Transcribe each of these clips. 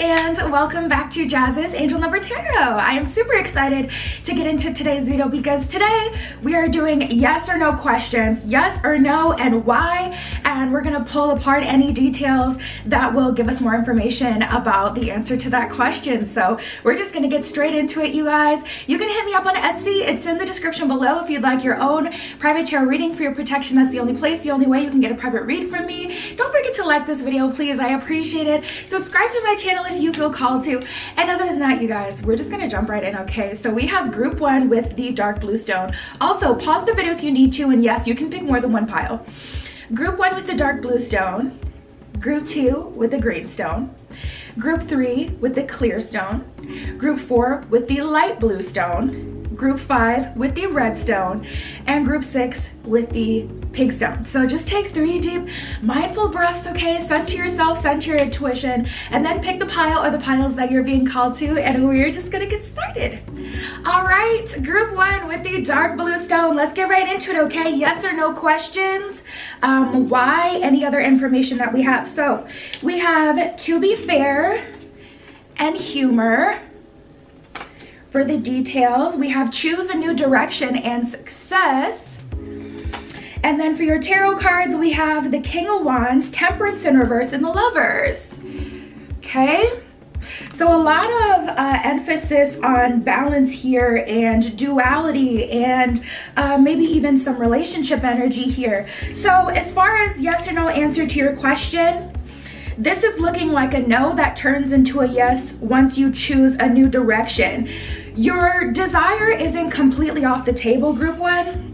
and welcome back to Jazz's Angel Number Tarot. I am super excited to get into today's video because today we are doing yes or no questions, yes or no and why, and we're gonna pull apart any details that will give us more information about the answer to that question. So we're just gonna get straight into it, you guys. You can hit me up on Etsy. It's in the description below if you'd like your own private tarot reading for your protection. That's the only place, the only way you can get a private read from me. Don't forget to like this video, please. I appreciate it. Subscribe to my channel if you feel called to. And other than that, you guys, we're just gonna jump right in, okay? So we have group 1 with the dark blue stone. Also, pause the video if you need to, and yes, you can pick more than one pile. Group 1 with the dark blue stone, group 2 with the green stone, group 3 with the clear stone, group 4 with the light blue stone, group 5 with the red stone, and group 6 with the pink stone. So just take 3 deep mindful breaths, okay? Center yourself, center your intuition, and then pick the pile or the piles that you're being called to, and we're just gonna get started. All right, group 1 with the dark blue stone. Let's get right into it, okay? Yes or no questions, why, any other information that we have. So we have to be fair and humor. For the details, we have choose a new direction and success. And then for your tarot cards, we have the King of Wands, Temperance in reverse, and the Lovers. Okay? So a lot of emphasis on balance here and duality and maybe even some relationship energy here. So as far as yes or no answer to your question, this is looking like a no that turns into a yes once you choose a new direction. Your desire isn't completely off the table, group 1.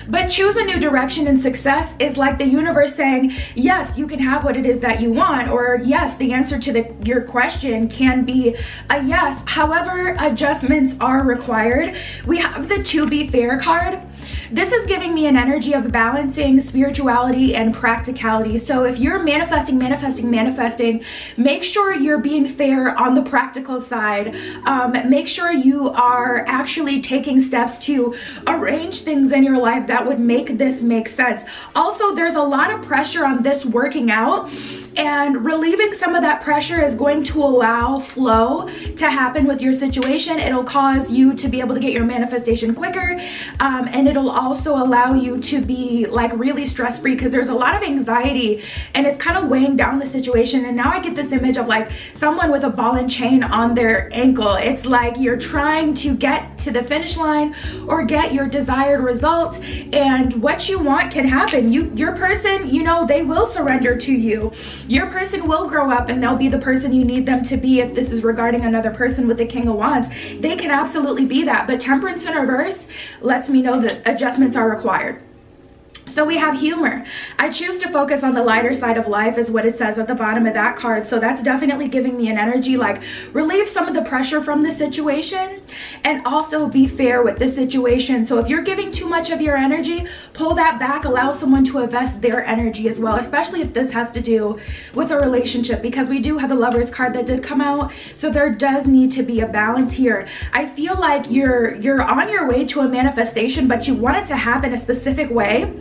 But choose a new direction and success is like the universe saying, yes, you can have what it is that you want, or yes, the answer to your question can be a yes. However, adjustments are required. We have the to be fair card. This is giving me an energy of balancing spirituality and practicality. So if you're manifesting, make sure you're being fair on the practical side. Make sure you are actually taking steps to arrange things in your life that would make this make sense. Also, there's a lot of pressure on this working out, and relieving some of that pressure is going to allow flow to happen with your situation. It'll cause you to be able to get your manifestation quicker, and it'll also allow you to be like really stress-free, because there's a lot of anxiety and it's kind of weighing down the situation. And now I get this image of like someone with a ball and chain on their ankle. It's like you're trying to get to the finish line or get your desired results, and what you want can happen. Your person, you know, they will surrender to you. Your person will grow up and they'll be the person you need them to be. If this is regarding another person with the King of Wands, they can absolutely be that. But Temperance in reverse lets me know that adjustments are required. So we have humor. I choose to focus on the lighter side of life is what it says at the bottom of that card. So that's definitely giving me an energy like relieve some of the pressure from the situation and also be fair with the situation. So if you're giving too much of your energy, pull that back, allow someone to invest their energy as well, especially if this has to do with a relationship, because we do have the Lovers card that did come out. So there does need to be a balance here. I feel like you're on your way to a manifestation, but you want it to happen a specific way.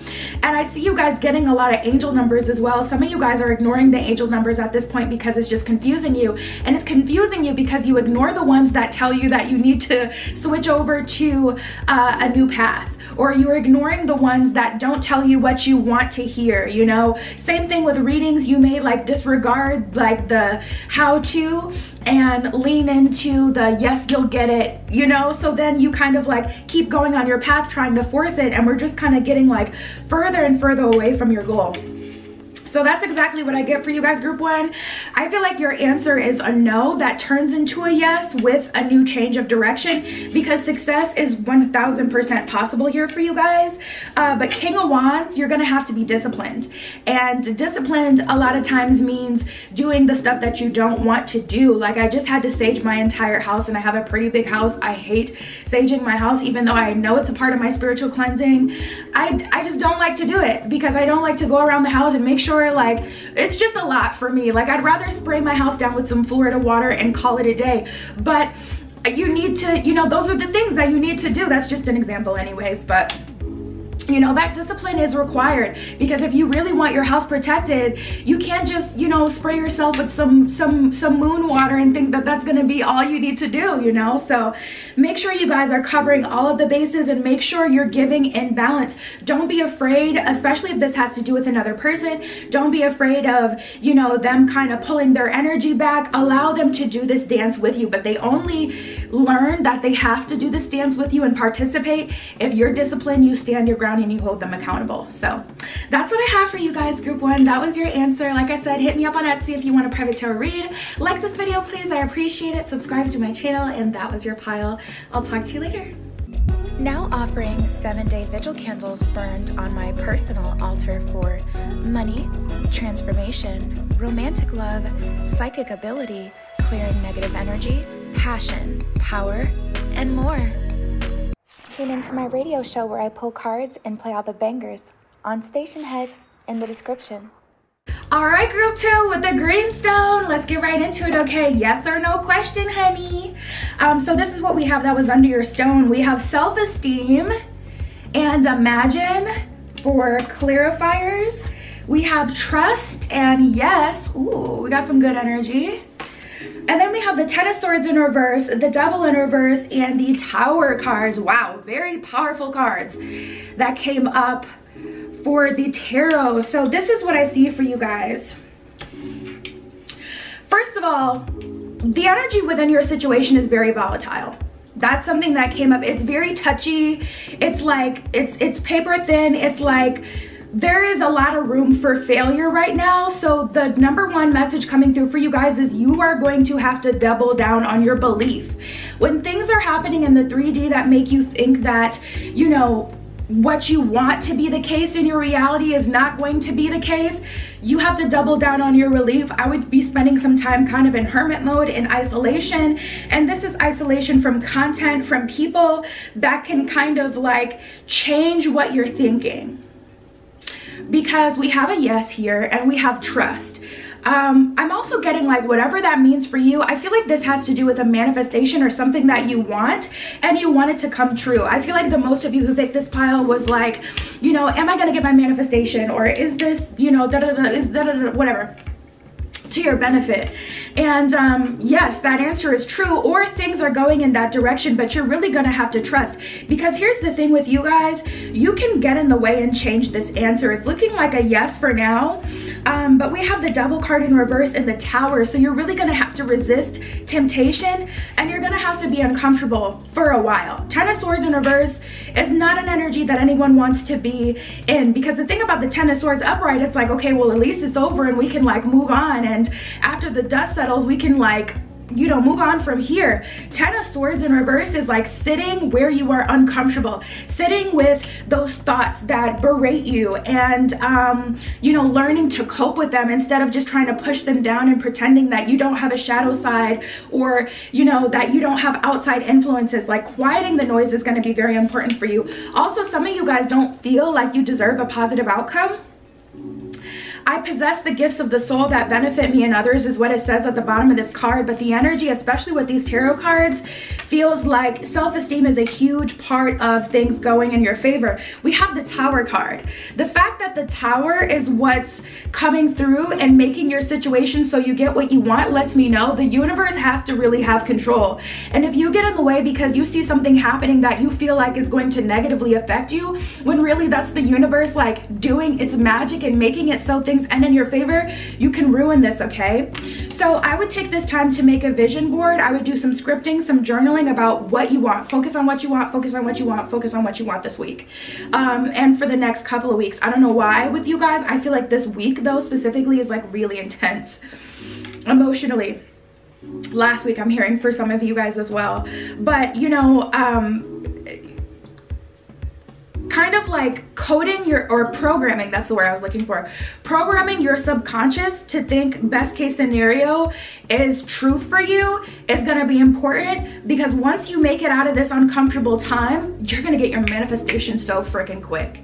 And I see you guys getting a lot of angel numbers as well. Some of you guys are ignoring the angel numbers at this point because it's just confusing you. And it's confusing you because you ignore the ones that tell you that you need to switch over to a new path. Or you're ignoring the ones that don't tell you what you want to hear, you know? Same thing with readings. You may like disregard like the how to and lean into the yes, you'll get it, you know? So then you kind of like keep going on your path trying to force it, and we're just kind of getting like further and further away from your goal. So that's exactly what I get for you guys, group 1. I feel like your answer is a no that turns into a yes with a new change of direction, because success is 1000% possible here for you guys. But King of Wands, you're gonna have to be disciplined. And disciplined a lot of times means doing the stuff that you don't want to do. Like I just had to sage my entire house, and I have a pretty big house. I hate saging my house, even though I know it's a part of my spiritual cleansing. I just don't like to do it because I don't like to go around the house and make sure, like, it's just a lot for me. Like I'd rather spray my house down with some Florida water and call it a day. But you need to, you know, those are the things that you need to do. That's just an example anyways. But You know, that discipline is required, because if you really want your house protected, you can't just, you know, spray yourself with some moon water and think that that's going to be all you need to do, you know. So make sure you guys are covering all of the bases and make sure you're giving in balance. Don't be afraid, especially if this has to do with another person. Don't be afraid of, you know, them kind of pulling their energy back. Allow them to do this dance with you, but they only learn that they have to do this dance with you and participate if you're disciplined, you stand your ground, and you hold them accountable. So that's what I have for you guys, group 1. That was your answer. Like I said, hit me up on Etsy if you want a private tarot read. Like this video, please. I appreciate it. Subscribe to my channel, and that was your pile. I'll talk to you later. Now offering 7-day vigil candles burned on my personal altar for money, transformation, romantic love, psychic ability, clearing negative energy, passion, power, and more. Tune into my radio show where I pull cards and play all the bangers on Station Head in the description. All right, group 2 with the greenstone. Let's get right into it, okay? Yes or no question, honey. So this is what we have that was under your stone. We have self-esteem and imagine for clarifiers. We have trust and yes. Ooh, we got some good energy. And then we have the 10 of Swords in reverse, the Devil in reverse, and the Tower cards. Wow, very powerful cards that came up for the tarot. So this is what I see for you guys. First of all, the energy within your situation is very volatile. That's something that came up. It's very touchy. It's like, it's paper thin. It's like, there is a lot of room for failure right now. So the #1 message coming through for you guys is you are going to have to double down on your belief. When things are happening in the 3D that make you think that, you know, what you want to be the case in your reality is not going to be the case, you have to double down on your belief. I would be spending some time kind of in hermit mode, in isolation. And this is isolation from content, from people that can kind of like change what you're thinking. Because we have a yes here and we have trust. I'm also getting like whatever that means for you. I feel like this has to do with a manifestation or something that you want and you want it to come true. I feel like the most of you who picked this pile was like, you know, am I gonna get my manifestation, or is this, you know, whatever, to your benefit. And yes, that answer is true, or things are going in that direction, but you're really gonna have to trust. Because here's the thing with you guys, you can get in the way and change this answer. It's looking like a yes for now, but we have the Devil card in reverse and the Tower, so you're really gonna have to resist temptation and you're gonna have to be uncomfortable for a while. 10 of Swords in reverse is not an energy that anyone wants to be in, because the thing about the 10 of Swords upright, it's like, okay, well, at least it's over and we can like move on, and after the dust settles, we can like, you know, move on from here. 10 of Swords in reverse is like sitting where you are uncomfortable, sitting with those thoughts that berate you, and you know, learning to cope with them instead of just trying to push them down and pretending that you don't have a shadow side, or you know, that you don't have outside influences. Like quieting the noise is going to be very important for you. Also, some of you guys don't feel like you deserve a positive outcome. I possess the gifts of the soul that benefit me and others is what it says at the bottom of this card. But the energy, especially with these tarot cards, feels like self-esteem is a huge part of things going in your favor. We have the Tower card. The fact that the Tower is what's coming through and making your situation so you get what you want lets me know the universe has to really have control. And if you get in the way because you see something happening that you feel like is going to negatively affect you, when really that's the universe like doing its magic and making it so things end in your favor, you can ruin this, okay? So I would take this time to make a vision board. I would do some scripting, some journaling about what you want. Focus on what you want, focus on what you want, focus on what you want this week. And for the next couple of weeks. I don't know why with you guys, I feel like this week though specifically is like really intense emotionally. Last week I'm hearing for some of you guys as well. But you know, kind of like coding your, or programming, that's the word I was looking for. Programming your subconscious to think best case scenario is truth for you is gonna be important, because once you make it out of this uncomfortable time, you're gonna get your manifestation so freaking quick.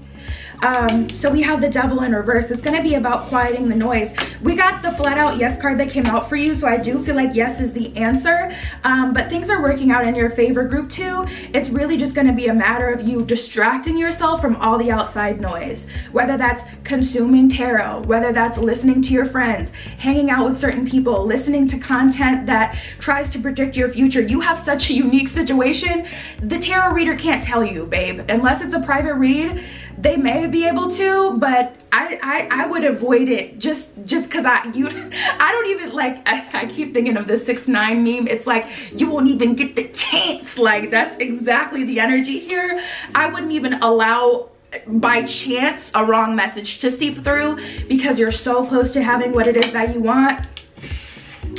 So we have the devil in reverse. It's gonna be about quieting the noise. We got the flat out yes card that came out for you, so I do feel like yes is the answer. But things are working out in your favor, group 2. It's really just gonna be a matter of you distracting yourself from all the outside noise, whether that's consuming tarot, whether that's listening to your friends, hanging out with certain people, listening to content that tries to predict your future. You have such a unique situation. The tarot reader can't tell you, babe, unless it's a private read. They may be able to, but I would avoid it just because I don't even like, I keep thinking of the 6ix9ine meme. It's like, you won't even get the chance. Like, that's exactly the energy here. I wouldn't even allow by chance a wrong message to seep through, because you're so close to having what it is that you want.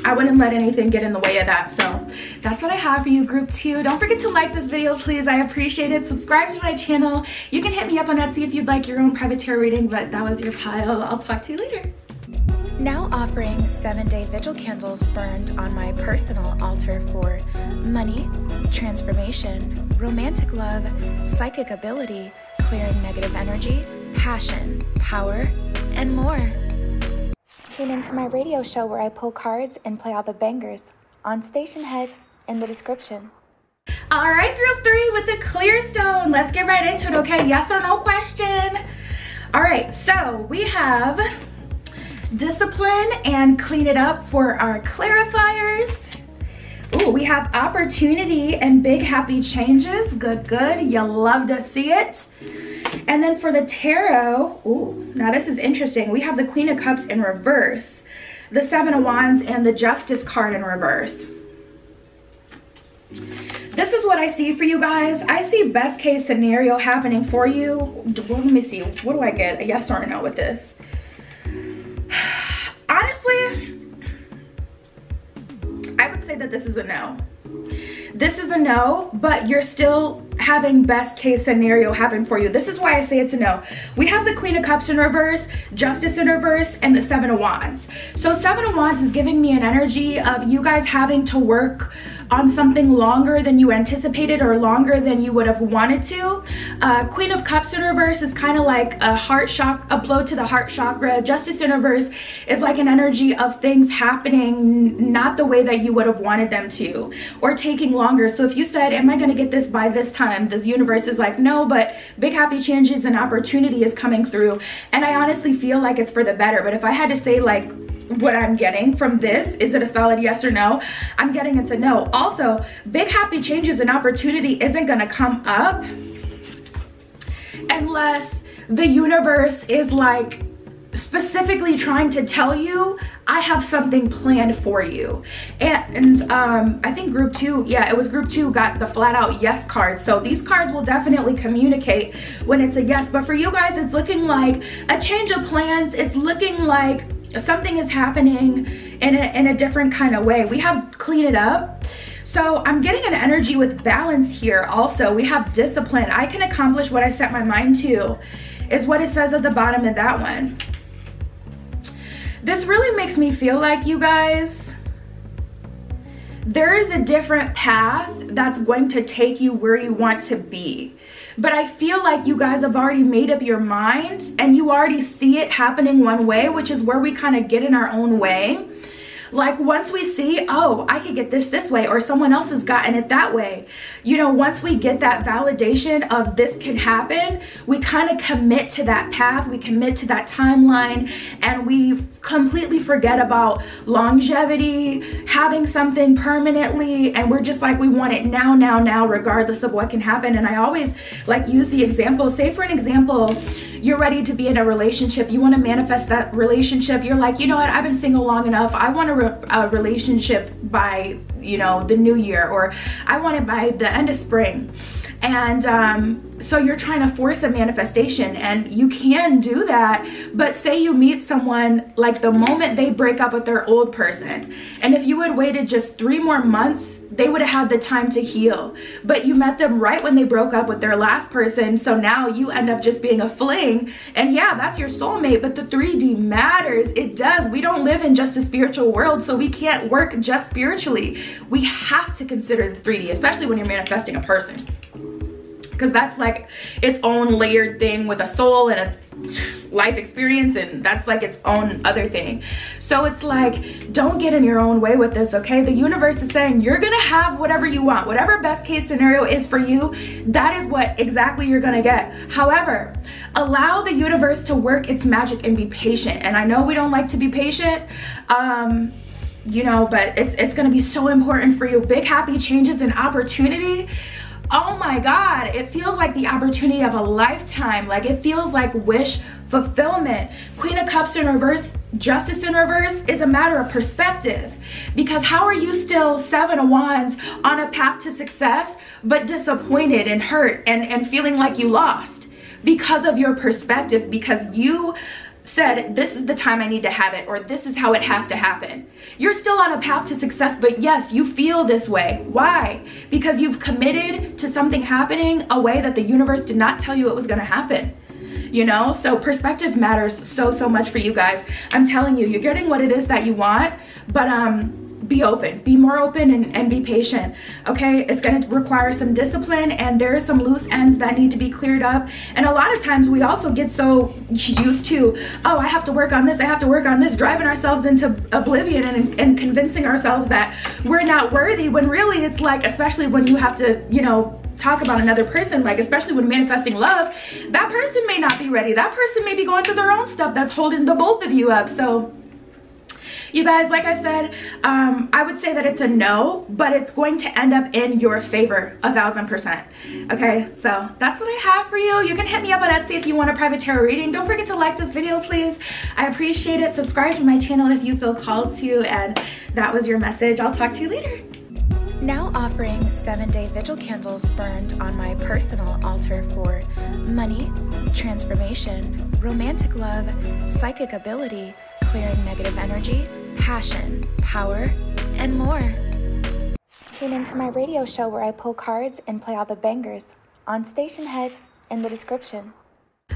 I wouldn't let anything get in the way of that. So that's what I have for you, group 2. Don't forget to like this video, please. I appreciate it. Subscribe to my channel. You can hit me up on Etsy if you'd like your own private tarot reading, but that was your pile. I'll talk to you later. Now offering 7-day vigil candles burned on my personal altar for money, transformation, romantic love, psychic ability, clearing negative energy, passion, power, and more. Tune into my radio show where I pull cards and play all the bangers on Station Head in the description. All right, group 3 with the clear stone. Let's get right into it, okay? Yes or no question. All right, so we have discipline and clean it up for our clarifiers. Ooh, we have opportunity and big happy changes. Good, good. You love to see it. And then for the tarot, ooh, now this is interesting. We have the Queen of Cups in reverse, the 7 of Wands, and the Justice card in reverse. This is what I see for you guys. I see best case scenario happening for you. Well, let me see. What do I get? A yes or a no with this? Honestly, I would say that this is a no. This is a no, but you're still having best case scenario happen for you. This is why I say it's a no. We have the Queen of Cups in reverse, Justice in reverse, and the 7 of Wands. So 7 of Wands is giving me an energy of you guys having to work on something longer than you anticipated or longer than you would have wanted to. Queen of Cups in reverse is kind of like a heart shock, a blow to the heart chakra. Justice in reverse is like an energy of things happening not the way that you would have wanted them to, or taking longer. So if you said, am I gonna get this by this time? The universe is like, no, but big happy changes and opportunity is coming through. And I honestly feel like it's for the better. But if I had to say like, what I'm getting from this, is it a solid yes or no? I'm getting it's a no. Also, big happy changes and opportunity isn't gonna come up unless the universe is like specifically trying to tell you, I have something planned for you. And I think group 2, yeah, it was group 2 got the flat out yes card. So these cards will definitely communicate when it's a yes. But for you guys, it's looking like a change of plans. It's looking like something is happening in a different kind of way. We have clean it up. So I'm getting an energy with balance here also. We have discipline. I can accomplish what I set my mind to, is what it says at the bottom of that one. This really makes me feel like, you guys, there is a different path that's going to take you where you want to be. But I feel like you guys have already made up your mind and you already see it happening one way, which is where we kind of get in our own way. Like once we see, oh, I could get this way, or someone else has gotten it that way. You know, once we get that validation of this can happen, we kind of commit to that path, we commit to that timeline, and we completely forget about longevity, having something permanently, and we're just like, we want it now, now, now, regardless of what can happen. And I always like use the example, say for an example, you're ready to be in a relationship, you want to manifest that relationship, you're like, you know what, I've been single long enough, I want a relationship by, you know, the new year, or I want it by the end of spring. And so you're trying to force a manifestation, and you can do that. But say you meet someone like the moment they break up with their old person, and if you had waited just 3 more months, they would have had the time to heal. But you met them right when they broke up with their last person, so now you end up just being a fling. And yeah, that's your soulmate, but the 3D matters. It does. We don't live in just a spiritual world, so we can't work just spiritually. We have to consider the 3D, especially when you're manifesting a person. because that's like its own layered thing with a soul and a life experience, and that's like its own other thing. So it's like, don't get in your own way with this, okay? The universe is saying you're gonna have whatever you want. Whatever best case scenario is for you, that is what exactly you're gonna get. However, allow the universe to work its magic and be patient. And I know we don't like to be patient, you know, but it's gonna be so important for you. Big happy changes and opportunity. Oh my God, it feels like the opportunity of a lifetime. Like it feels like wish fulfillment. Queen of Cups in reverse, Justice in reverse is a matter of perspective. Because how are you still Seven of Wands on a path to success, but disappointed and hurt and feeling like you lost? Because of your perspective, because you said, this is the time I need to have it, or this is how it has to happen. You're still on a path to success, but yes, you feel this way. Why? Because you've committed to something happening a way that the universe did not tell you it was gonna happen. You know, so perspective matters so much for you guys. I'm telling you, you're getting what it is that you want, but be open, be more open, and be patient, okay? It's gonna require some discipline, and there are some loose ends that need to be cleared up. And a lot of times we also get so used to, oh, I have to work on this, I have to work on this, driving ourselves into oblivion and convincing ourselves that we're not worthy, when really it's like, especially when you have to, you know, talk about another person, like especially when manifesting love, that person may not be ready. That person may be going through their own stuff that's holding the both of you up. So you guys, like I said, I would say that it's a no, but it's going to end up in your favor 1000%. Okay, so that's what I have for you. You can hit me up on Etsy if you want a private tarot reading. Don't forget to like this video, please. I appreciate it. Subscribe to my channel if you feel called to, and that was your message. I'll talk to you later. Now offering 7-day vigil candles burned on my personal altar for money, transformation, romantic love, psychic ability, clearing negative energy, passion, power, and more. Tune into my radio show where I pull cards and play all the bangers on Station Head in the description.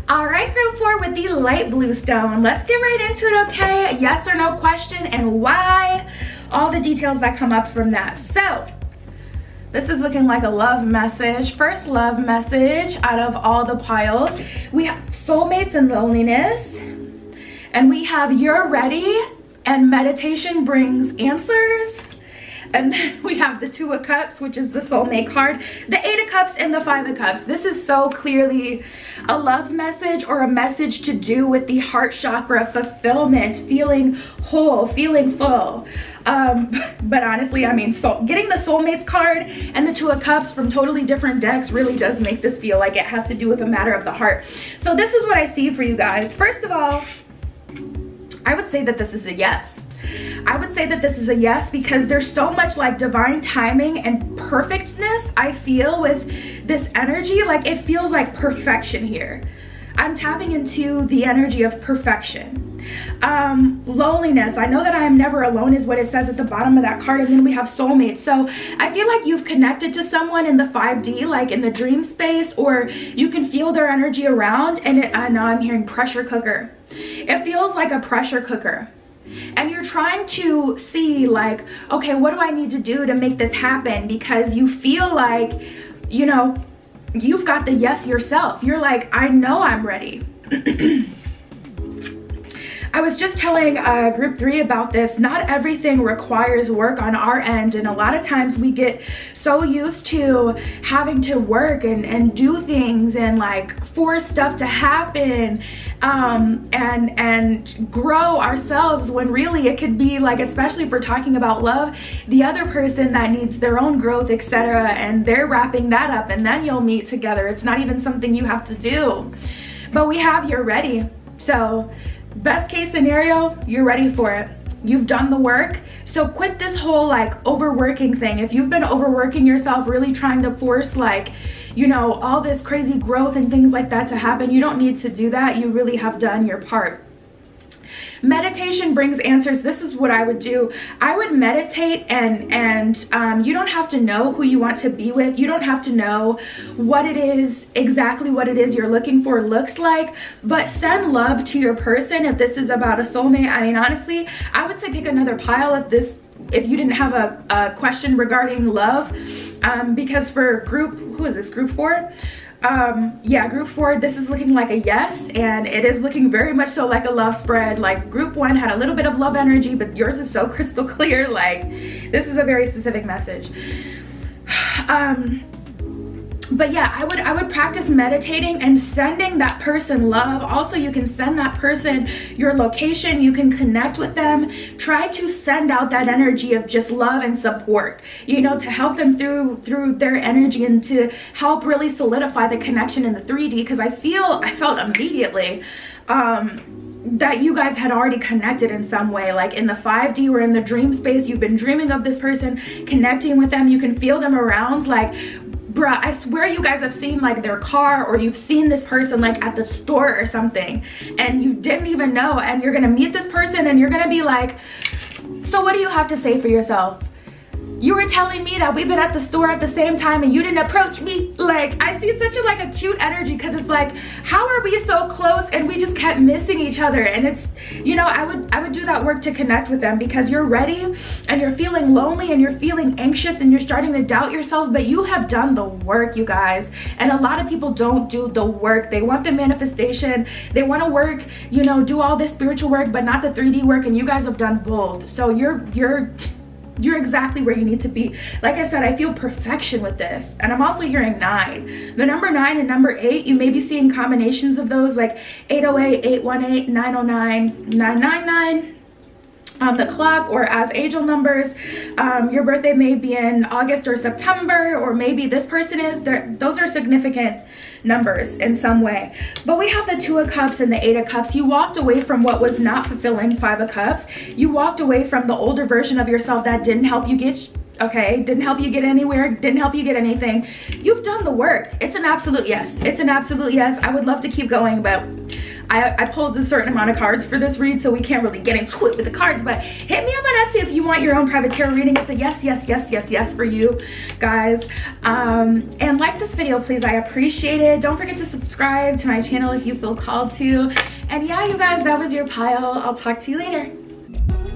All right, group 4 with the light blue stone. Let's get right into it, okay? Yes or no question and why. All the details that come up from that. So, this is looking like a love message. First love message out of all the piles. We have soulmates and loneliness. And we have you're ready and meditation brings answers. And then we have the Two of Cups, which is the soulmate card, the Eight of Cups, and the Five of Cups. This is so clearly a love message or a message to do with the heart chakra, fulfillment, feeling whole, feeling full. But honestly, I mean, getting the soulmates card and the Two of Cups from totally different decks really does make this feel like it has to do with a matter of the heart. So this is what I see for you guys. First of all, I would say that this is a yes. I would say that this is a yes because there's so much like divine timing and perfectness I feel with this energy. Like it feels like perfection here. I'm tapping into the energy of perfection. Loneliness, I know that I am never alone is what it says at the bottom of that card, and then we have soulmates. So I feel like you've connected to someone in the 5D, like in the dream space, or you can feel their energy around, and I know I'm hearing pressure cooker. It feels like a pressure cooker. And you're trying to see like, okay, what do I need to do to make this happen? Because you feel like, you know, you've got the yes yourself. You're like, I know I'm ready. I was just telling group 3 about this. Not everything requires work on our end, and a lot of times we get so used to having to work and do things and like force stuff to happen and grow ourselves, when really it could be like, especially if we're talking about love, the other person that needs their own growth, etc., and they're wrapping that up, and then you'll meet together. It's not even something you have to do. But we have you're ready. So best case scenario, you're ready for it. You've done the work. So quit this whole like overworking thing. If you've been overworking yourself, really trying to force like, you know, all this crazy growth and things like that to happen, you don't need to do that. You really have done your part. Meditation brings answers. This is what I would do. I would meditate, and you don't have to know who you want to be with. You don't have to know what it is, exactly what it is you're looking for looks like, but send love to your person. If this is about a soulmate, I mean, honestly, I would say pick another pile if you didn't have a question regarding love, because for group, who is this, group 4? Yeah, group 4, this is looking like a yes, and it is looking very much so like a love spread. Like group 1 had a little bit of love energy, but yours is so crystal clear. Like this is a very specific message. But yeah, I would practice meditating and sending that person love. Also, you can send that person your location. You can connect with them. Try to send out that energy of just love and support, you know, to help them through their energy and to help really solidify the connection in the 3D, because I felt immediately that you guys had already connected in some way. Like in the 5D or in the dream space, you've been dreaming of this person, connecting with them. You can feel them around. Like, bruh, I swear you guys have seen like their car, or you've seen this person like at the store or something, and you didn't even know, and you're gonna meet this person and you're gonna be like, so what do you have to say for yourself? You were telling me that we've been at the store at the same time and you didn't approach me. Like, I see such a cute energy, because it's like, how are we so close and we just kept missing each other? And it's, you know, I would do that work to connect with them, because you're ready and you're feeling lonely and you're feeling anxious and you're starting to doubt yourself, but you have done the work, you guys. And a lot of people don't do the work. They want the manifestation, they want to work, you know, do all this spiritual work, but not the 3D work, and you guys have done both. So you're exactly where you need to be. Like I said, I feel perfection with this. And I'm also hearing 9. The number 9 and number 8, you may be seeing combinations of those, like 808, 818, 909, 999. The clock, or as angel numbers. Your birthday may be in August or September, or maybe this person is there. Those are significant numbers in some way. But we have the 2 of Cups and the 8 of Cups. You walked away from what was not fulfilling. 5 of Cups. You walked away from the older version of yourself that didn't help you get, didn't help you get anywhere, didn't help you get anything. You've done the work. It's an absolute yes. It's an absolute yes. I would love to keep going, but I pulled a certain amount of cards for this read, so we can't really get into it with the cards. But hit me up on Etsy if you want your own private tarot reading. It's a yes, yes, yes, yes, yes for you guys. And like this video, please. I appreciate it. Don't forget to subscribe to my channel if you feel called to. And yeah, you guys, that was your pile. I'll talk to you later.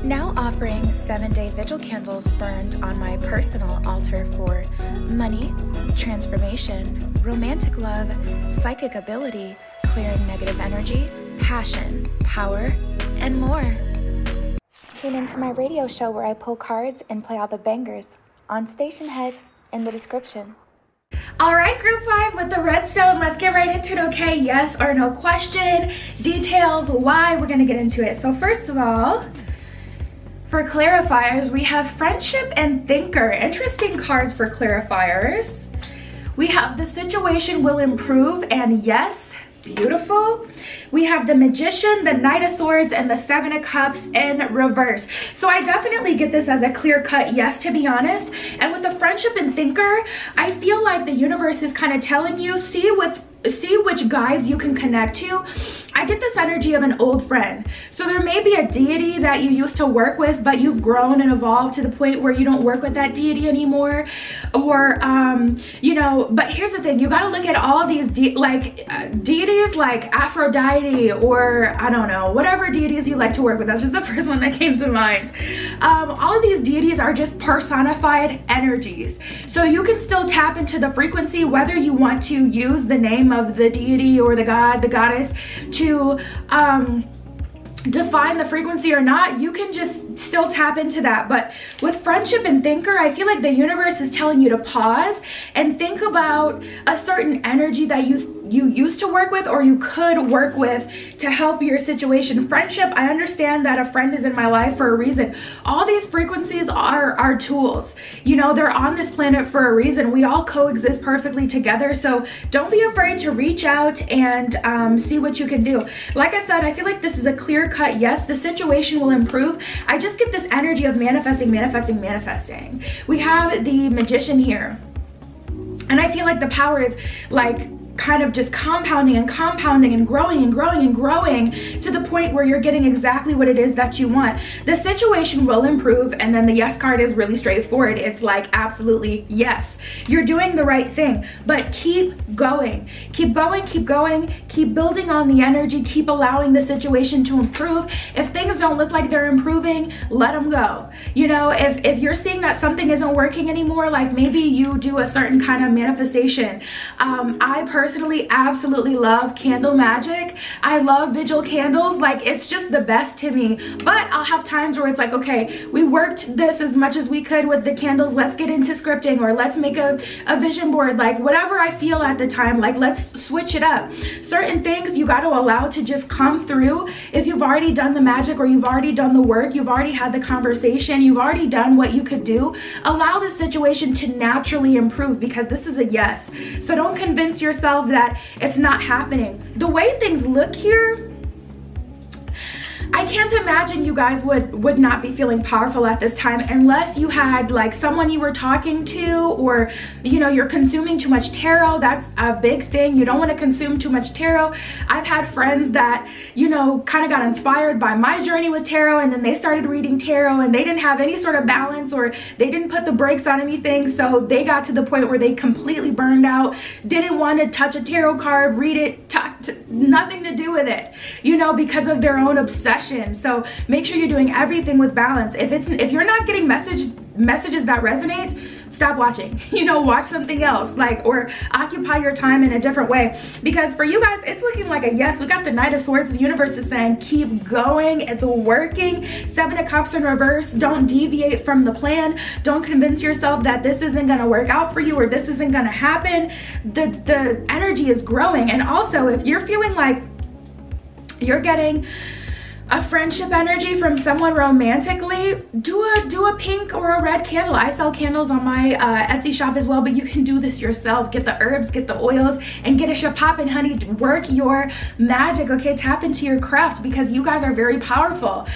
Now offering 7-day vigil candles burned on my personal altar for money, transformation, romantic love, psychic ability, clearing negative energy, passion, power, and more. Tune into my radio show where I pull cards and play all the bangers on Station Head in the description. All right, group 5 with the red stone, let's get right into it, okay? Yes or no question, details, why, we're gonna get into it. So first of all, for clarifiers, we have friendship and thinker. Interesting cards for clarifiers. We have the situation will improve, and yes, beautiful. We have the Magician, the Knight of Swords, and the 7 of Cups in reverse. So I definitely get this as a clear-cut yes, to be honest. And with the friendship and thinker, I feel like the universe is kind of telling you, see which guides you can connect to. I get this energy of an old friend. So there may be a deity that you used to work with, but you've grown and evolved to the point where you don't work with that deity anymore. Or, you know, but here's the thing. You got to look at all these deities like Aphrodite, or I don't know, whatever deities you like to work with. That's just the first one that came to mind. All of these deities are just personified energies. So you can still tap into the frequency, whether you want to use the name of the deity or the god, the goddess, to define the frequency or not. You can just still tap into that. But with friendship and thinker, I feel like the universe is telling you to pause and think about a certain energy that you used to work with, or you could work with, to help your situation. Friendship, I understand that a friend is in my life for a reason. All these frequencies are tools. You know, they're on this planet for a reason. We all coexist perfectly together. So don't be afraid to reach out and see what you can do. Like I said, I feel like this is a clear-cut yes. The situation will improve. I just get this energy of manifesting, manifesting, manifesting. We have the Magician here. And I feel like the power is like kind of just compounding and compounding and growing and growing and growing to the point where you're getting exactly what it is that you want. The situation will improve, and then the yes card is really straightforward. It's like absolutely yes. You're doing the right thing, but keep going. Keep going, keep going, keep building on the energy, keep allowing the situation to improve. If things don't look like they're improving, let them go. You know, if you're seeing that something isn't working anymore, like maybe you do a certain kind of manifestation. I personally personally absolutely love candle magic. I love vigil candles. Like, it's just the best to me. But I'll have times where it's like, okay, we worked this as much as we could with the candles. Let's get into scripting, or let's make a vision board. Like, whatever I feel at the time, like, let's switch it up. Certain things you got to allow to just come through. If you've already done the magic, or you've already done the work, you've already had the conversation, you've already done what you could do, allow the situation to naturally improve, because this is a yes. So don't convince yourself that it's not happening. The way things look here, I can't imagine you guys would not be feeling powerful at this time, unless you had like someone you were talking to, or you know, you're consuming too much tarot. That's a big thing. You don't want to consume too much tarot. I've had friends that, you know, kind of got inspired by my journey with tarot, and then they started reading tarot and they didn't have any sort of balance, or they didn't put the brakes on anything, so they got to the point where they completely burned out, didn't want to touch a tarot card, read it, nothing to do with it, you know, because of their own obsession. So make sure you're doing everything with balance. If you're not getting messages that resonate, stop watching. You know, watch something else, like, or occupy your time in a different way. Because for you guys, it's looking like a yes. We got the Knight of Swords. The universe is saying keep going. It's working. Seven of Cups in reverse. Don't deviate from the plan. Don't convince yourself that this isn't going to work out for you, or this isn't going to happen. The energy is growing. And also, if you're feeling like you're getting a friendship energy from someone romantically, do a pink or a red candle. I sell candles on my Etsy shop as well, but you can do this yourself. Get the herbs, get the oils, and get a shit poppin', honey. Work your magic, okay? Tap into your craft, because you guys are very powerful.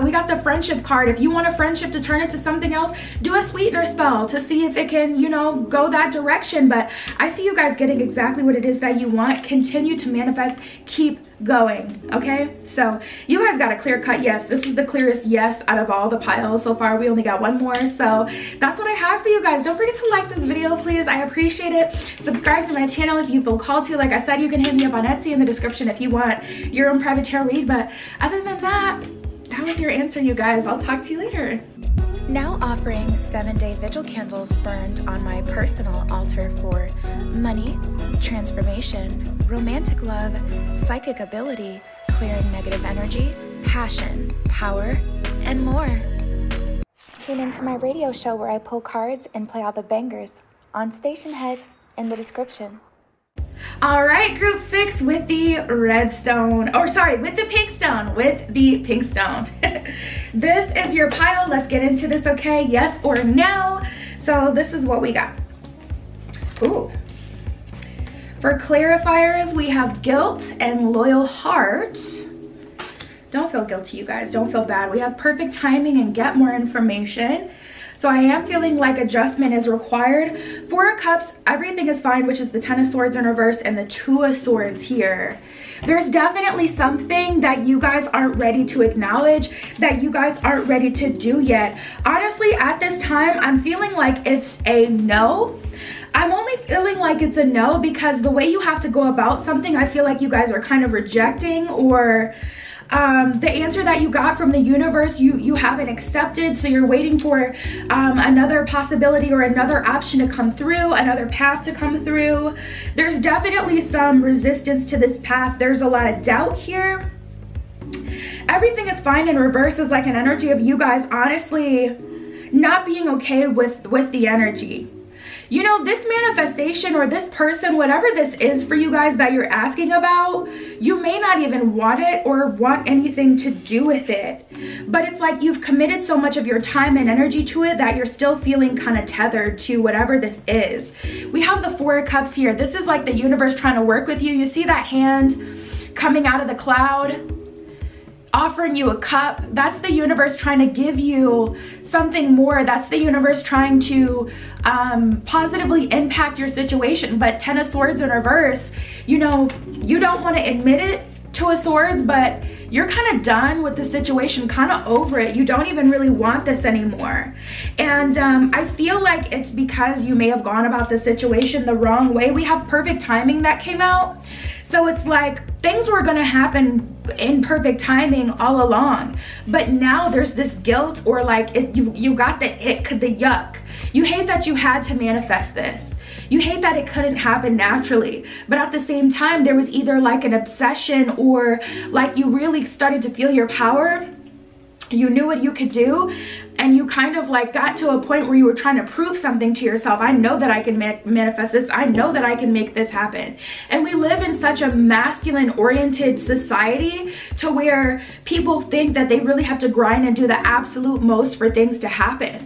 We got the friendship card. If you want a friendship to turn into something else, do a sweetener spell to see if it can, you know, go that direction. But I see you guys getting exactly what it is that you want. Continue to manifest. Keep going, okay? So you guys got a clear cut yes. This was the clearest yes out of all the piles so far. We only got one more, so that's what I have for you guys. Don't forget to like this video, please. I appreciate it. Subscribe to my channel if you feel called to. Like I said, you can hit me up on Etsy in the description if you want your own private tarot read. But other than that was your answer, you guys. I'll talk to you later. Now offering 7-day vigil candles burned on my personal altar for money, transformation, romantic love, psychic ability, clearing negative energy, passion, power, and more. Tune into my radio show where I pull cards and play all the bangers on Station Head in the description. All right, group 6 with the red stone, or sorry, with the pink stone, This is your pile. Let's get into this, okay? Yes or no? So this is what we got. Ooh. For clarifiers, we have guilt and loyal heart. Don't feel guilty, you guys. Don't feel bad. We have perfect timing and get more information. So I am feeling like adjustment is required. 4 of Cups, everything is fine, which is the 10 of Swords in reverse and the 2 of Swords here. There's definitely something that you guys aren't ready to acknowledge, that you guys aren't ready to do yet. Honestly, at this time, I'm feeling like it's a no. I'm only feeling like it's a no because the way you have to go about something, I feel like you guys are kind of rejecting, or the answer that you got from the universe, you haven't accepted, so you're waiting for another possibility or another option to come through, another path to come through. There's definitely some resistance to this path. There's a lot of doubt here. Everything is fine in reverse is like an energy of you guys honestly not being okay with the energy. You know, this manifestation or this person, whatever this is for you guys that you're asking about, you may not even want it or want anything to do with it. But it's like you've committed so much of your time and energy to it that you're still feeling kind of tethered to whatever this is. We have the 4 of Cups here. This is like the universe trying to work with you. You see that hand coming out of the cloud, offering you a cup. That's the universe trying to give you something more. That's the universe trying to positively impact your situation. But 10 of Swords in reverse, you know, you don't want to admit it to a Swords, but you're kind of done with the situation, kind of over it. You don't even really want this anymore. And I feel like it's because you may have gone about the situation the wrong way. We have perfect timing that came out. So it's like things were gonna happen in perfect timing all along, but now there's this guilt, or like you got the ick, the yuck. You hate that you had to manifest this. You hate that it couldn't happen naturally, but at the same time, there was either like an obsession, or like you really started to feel your power. You knew what you could do, and you kind of like got to a point where you were trying to prove something to yourself. I know that I can manifest this. I know that I can make this happen. And we live in such a masculine oriented society to where people think that they really have to grind and do the absolute most for things to happen.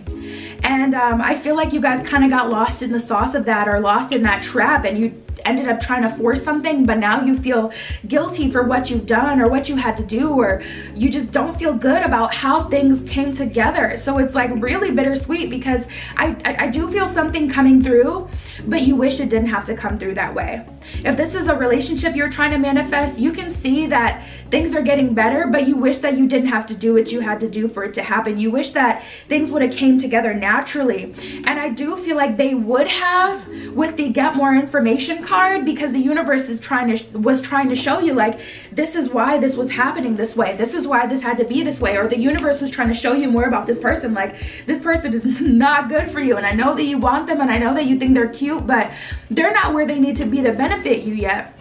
And I feel like you guys kind of got lost in the sauce of that, or lost in that trap, and you ended up trying to force something, but now you feel guilty for what you've done or what you had to do, or you just don't feel good about how things came together. So it's like really bittersweet, because I do feel something coming through, but you wish it didn't have to come through that way. If this is a relationship you're trying to manifest, you can see that things are getting better, but you wish that you didn't have to do what you had to do for it to happen. You wish that things would have came together naturally. And I do feel like they would have with the get more information card, because the universe was trying to show you, like, this is why this was happening this way. This is why this had to be this way. Or the universe was trying to show you more about this person. Like, this person is not good for you. And I know that you want them, and I know that you think they're cute, but they're not where they need to be to benefit you yet.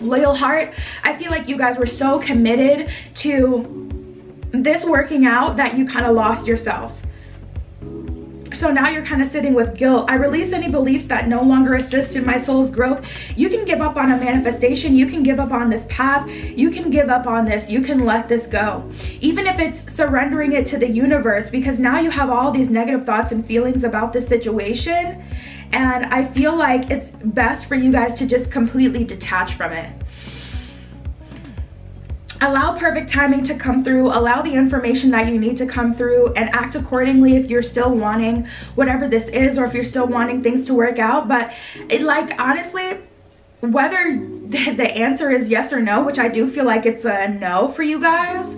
Loyal heart, I feel like you guys were so committed to this working out that you kind of lost yourself. So now you're kind of sitting with guilt. I release any beliefs that no longer assist in my soul's growth. You can give up on a manifestation. You can give up on this path. You can give up on this. You can let this go. Even if it's surrendering it to the universe, because now you have all these negative thoughts and feelings about this situation. And I feel like it's best for you guys to just completely detach from it. Allow perfect timing to come through. Allow the information that you need to come through, and act accordingly if you're still wanting whatever this is, or if you're still wanting things to work out. But like, honestly, whether the answer is yes or no, which I do feel like it's a no for you guys,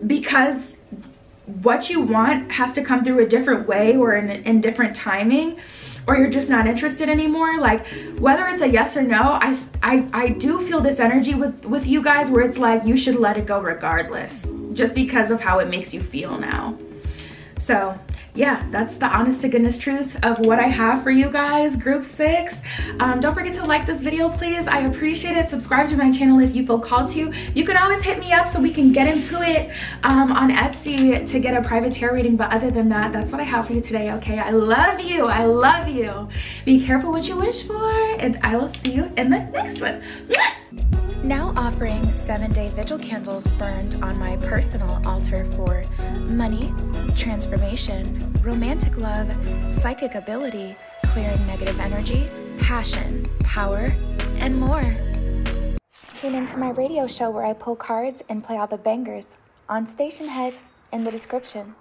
because what you want has to come through a different way, or in different timing, or you're just not interested anymore. Like, whether it's a yes or no, I do feel this energy with you guys where it's like you should let it go regardless, just because of how it makes you feel now. So yeah, that's the honest to goodness truth of what I have for you guys, group 6. Don't forget to like this video, please. I appreciate it. Subscribe to my channel if you feel called to. You can always hit me up so we can get into it on Etsy to get a private tarot reading. But other than that, that's what I have for you today, okay? I love you. I love you. Be careful what you wish for, and I will see you in the next one. Now offering 7-day vigil candles burned on my personal altar for money, transformation, romantic love, psychic ability, clearing negative energy, passion, power, and more. Tune into my radio show where I pull cards and play all the bangers on Station Head in the description.